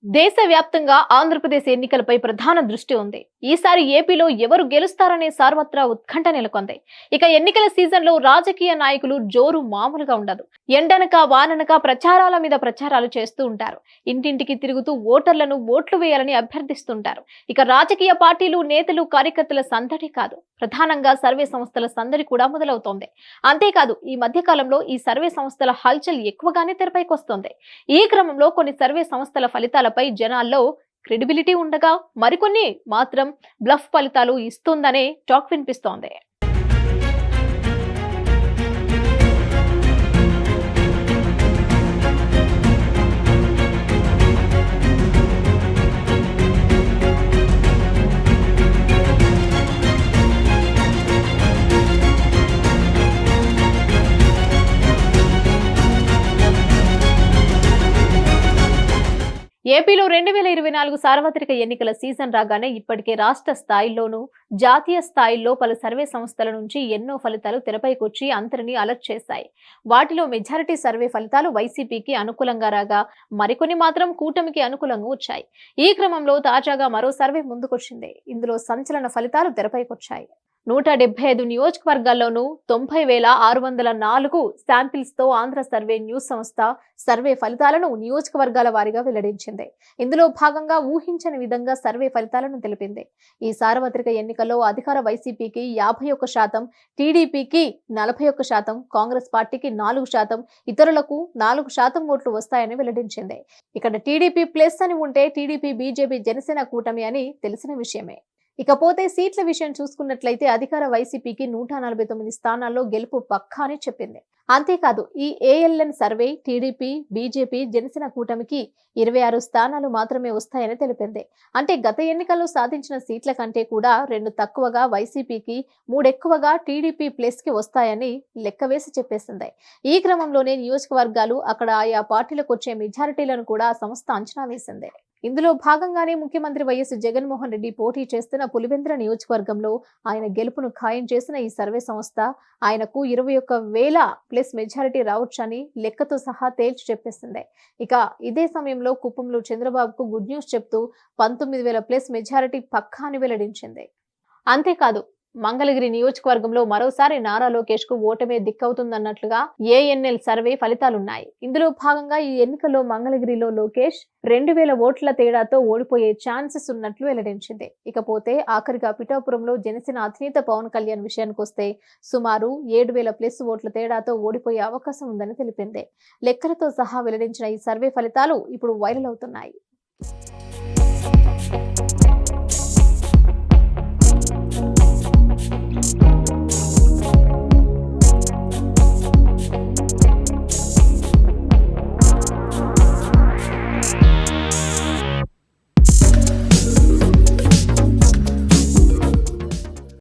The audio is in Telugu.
దేశవ్యాప్తంగా ఆంధ్రప్రదేశ్ ఎన్నికలపై ప్రధాన దృష్టి ఉంది. ఈసారి ఏపీలో ఎవరు గెలుస్తారనే సర్వత్రా ఉత్కంఠ నెలకొంది. ఇక ఎన్నికల సీజన్లో రాజకీయ నాయకులు జోరు మామూలుగా ఉండదు. ఎండనక వాననక ప్రచారాల మీద ప్రచారాలు చేస్తూ ఉంటారు. ఇంటింటికి తిరుగుతూ ఓటర్లను ఓట్లు వేయాలని అభ్యర్థిస్తుంటారు. ఇక రాజకీయ పార్టీలు, నేతలు, కార్యకర్తల సందడి కాదు, ప్రధానంగా సర్వే సంస్థల సందడి కూడా మొదలవుతోంది. అంతేకాదు, ఈ మధ్య కాలంలో ఈ సర్వే సంస్థల హల్చల్ ఎక్కువగానే తెరపైకొస్తోంది. ఈ క్రమంలో కొన్ని సర్వే సంస్థల ఫలితాలపై జనాల్లో క్రెడిబిలిటీ ఉండగా, మరికొన్ని మాత్రం బ్లఫ్ ఫలితాలు ఇస్తుందనే టాక్ వినిపిస్తోంది. ఏపీలో 2024 సార్వత్రిక ఎన్నికల సీజన్ రాగానే ఇప్పటికే రాష్ట్ర స్థాయిలోనూ, జాతీయ స్థాయిల్లో పలు సర్వే సంస్థల నుంచి ఎన్నో ఫలితాలు తెరపైకొచ్చి అందరినీ అలర్ట్ చేశాయి. వాటిలో మెజారిటీ సర్వే ఫలితాలు వైసీపీకి అనుకూలంగా రాగా, మరికొన్ని మాత్రం కూటమికి అనుకూలంగా వచ్చాయి. ఈ క్రమంలో తాజాగా మరో సర్వే ముందుకొచ్చింది. ఇందులో సంచలన ఫలితాలు తెరపైకొచ్చాయి. 175 నియోజకవర్గాల్లోనూ 90,604 శాంపిల్స్ తో ఆంధ్ర సర్వే న్యూస్ సంస్థ సర్వే ఫలితాలను నియోజకవర్గాల వారీగా వెల్లడించింది. ఇందులో భాగంగా ఊహించని విధంగా సర్వే ఫలితాలను తెలిపింది. ఈ సార్వత్రిక ఎన్నికల్లో అధికార వైసీపీకి 51%, టీడీపీకి 41%, కాంగ్రెస్ పార్టీకి 4%, ఇతరులకు 4% ఓట్లు వస్తాయని వెల్లడించింది. ఇక్కడ టీడీపీ ప్లస్ అని ఉంటే టీడీపీ, బీజేపీ, జనసేన కూటమి అని తెలిసిన విషయమే. ఇకపోతే సీట్ల విషయం చూసుకున్నట్లయితే అధికార వైసీపీకి 149 స్థానాల్లో గెలుపు పక్కా అని చెప్పింది. అంతేకాదు, ఈ ALN survey TDP, BJP, Janasena కూటమికి 26 స్థానాలు మాత్రమే వస్తాయని తెలిపింది. అంటే గత ఎన్నికల్లో సాధించిన సీట్ల కంటే కూడా 2 తక్కువగా వైసీపీకి, 3 ఎక్కువగా టీడీపీ ప్లస్ కి వస్తాయని లెక్కవేసి చెప్పేసింది. ఈ క్రమంలోనే నియోజకవర్గాలు, అక్కడ ఆయా పార్టీలకు వచ్చే మెజారిటీలను కూడా ఆ సంస్థ అంచనా వేసింది. ఇందులో భాగంగానే ముఖ్యమంత్రి వైఎస్ జగన్మోహన్ రెడ్డి పోటీ చేస్తున్న పులివెందుల నియోజకవర్గంలో ఆయన గెలుపును ఖాయం చేసిన ఈ సర్వే సంస్థ ఆయనకు 21,000 ప్లస్ మెజారిటీ రావచ్చని లెక్కతో సహా తేల్చి చెప్పేసింది. ఇక ఇదే సమయంలో కుప్పంలో చంద్రబాబుకు గుడ్ న్యూస్ చెప్తూ 19,000 ప్లస్ మెజారిటీ పక్కా అని వెల్లడించింది. అంతేకాదు, మంగళగిరి నియోజకవర్గంలో మరోసారి నారా లోకేష్ కు ఓటమే దిక్కవుతుందన్నట్లుగా ఏఎన్ఎల్ సర్వే ఫలితాలున్నాయి. ఇందులో భాగంగా ఈ ఎన్నికల్లో మంగళగిరిలో లోకేష్ 2,000 ఓట్ల తేడాతో ఓడిపోయే ఛాన్సెస్ ఉన్నట్లు వెల్లడించింది. ఇకపోతే ఆఖరిగా పిఠాపురంలో జనసేన అధినేత పవన్ కళ్యాణ్ విషయానికొస్తే సుమారు 7,000 ప్లస్ ఓట్ల తేడాతో ఓడిపోయే అవకాశం ఉందని తెలిపింది. లెక్కలతో సహా వెల్లడించిన ఈ సర్వే ఫలితాలు ఇప్పుడు వైరల్ అవుతున్నాయి.